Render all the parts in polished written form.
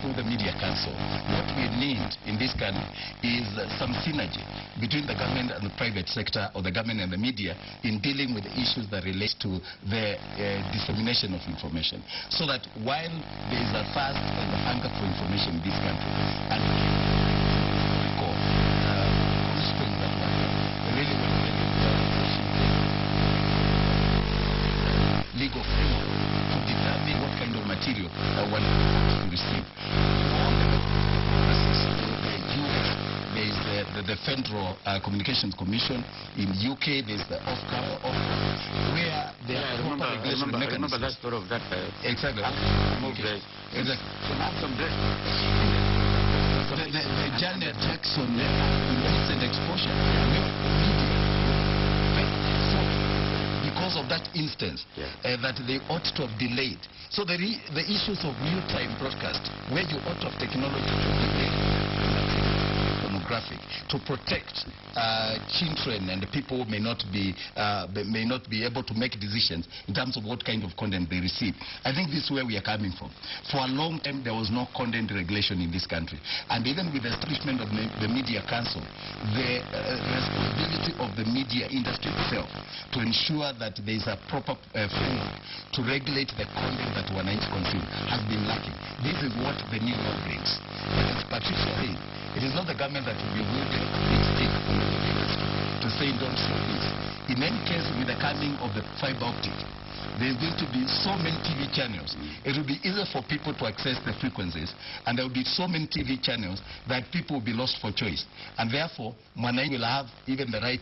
through the Media Council, what we need in this country is some synergy between the government and the private sector, or the government and the media, in dealing with the issues that relate to the dissemination of information. So that while there is a thirst and a hunger for information in this country, and constraints that really want to legal framework to determine what kind of material one wants to receive. There is the Federal Communications Commission. In UK, there is the Ofcom, where there are proper regulatory mechanisms. I remember that story of that. Exactly. The Janet Jackson recent exposure. Because of that instance, that they ought to have delayed. So the issues of new time broadcast, where you ought to have technology to delay pornographic, to protect children and people may not be able to make decisions in terms of what kind of content they receive. I think this is where we are coming from. For a long time, there was no content regulation in this country. And even with the establishment of the Media Council, the responsibility of the media industry itself to ensure that there is a proper framework to regulate the content that wananchi consume has been lacking. This is what the new law brings. As Patricia said, it is not the government that will be wielding a big stick on the industry to say don't show this. In any case, with the coming of the fiber optic, there is going to be so many TV channels. It will be easier for people to access the frequencies, and there will be so many TV channels that people will be lost for choice. And therefore, Mwananchi will have even the right,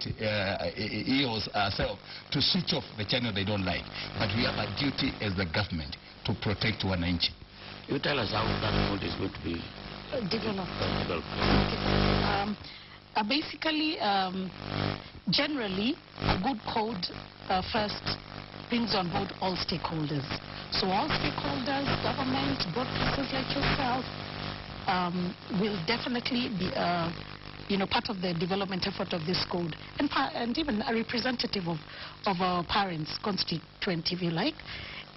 EOs ourselves, to switch off the channel they don't like. But we have a duty as the government to protect Mwananchi. You tell us how that code is going to be developed. Basically, generally, a good code first brings on board all stakeholders. So all stakeholders, government, broadcasters like yourself, will definitely be part of the development effort of this code, and even a representative of our parents' constituent, if you like.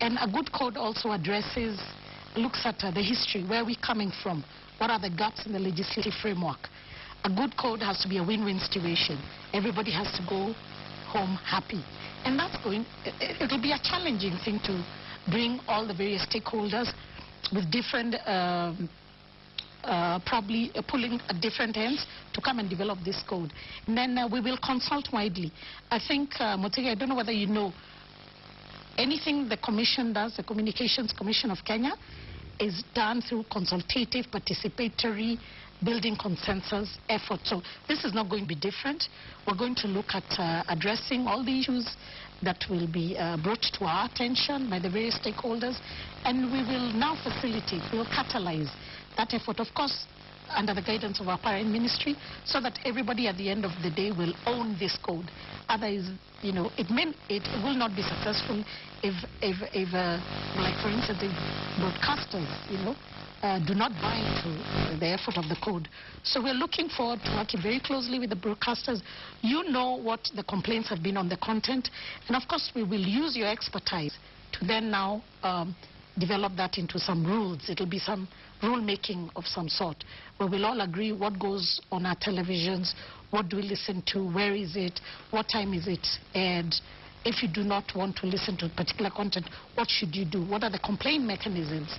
And a good code also looks at the history, where we're coming from, what are the gaps in the legislative framework. A good code has to be a win-win situation. Everybody has to go home happy. And it'll be a challenging thing to bring all the various stakeholders with different, probably pulling at different ends to come and develop this code. And then we will consult widely. I think, Muchiri, I don't know whether you know, anything the Commission does, the Communications Commission of Kenya, is done through consultative, participatory, building consensus effort. So this is not going to be different. We're going to look at addressing all the issues that will be brought to our attention by the various stakeholders, and we will now facilitate, we will catalyze that effort, of course, under the guidance of our parent ministry, so that everybody at the end of the day will own this code. Otherwise, it will not be successful if like for instance, if broadcasters, do not buy into the effort of the code. So we're looking forward to working very closely with the broadcasters. You know what the complaints have been on the content, and of course we will use your expertise to then now develop that into some rules. It'll be some rule-making of some sort, where we'll all agree what goes on our televisions, what do we listen to, where is it, what time is it, and if you do not want to listen to particular content, what should you do, what are the complaint mechanisms,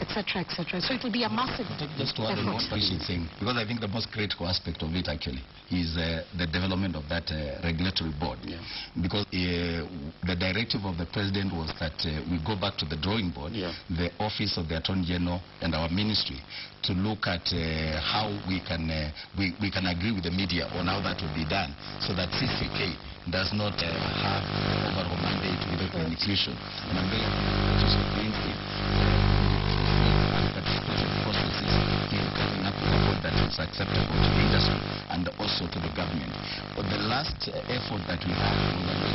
etc., etc. So it will be a massive Just to add on what Patricia is saying, because I think the most critical aspect of it actually is the development of that regulatory board. Yeah. Because the directive of the President was that we go back to the drawing board, the Office of the Attorney General and our ministry, to look at how we can agree with the media on how that will be done, so that CCK does not have overall mandate without the inclusion. And I'm very processes in coming up with a code that is acceptable to the industry and also to the government. But the last effort that we had was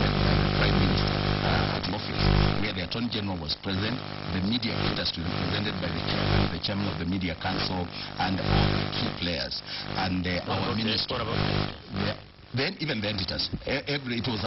checked by the Prime Minister at the office, where the Attorney General was present, the media industry represented by the chairman of the Media Council, and all the key players. And our minister, then even the editors, it was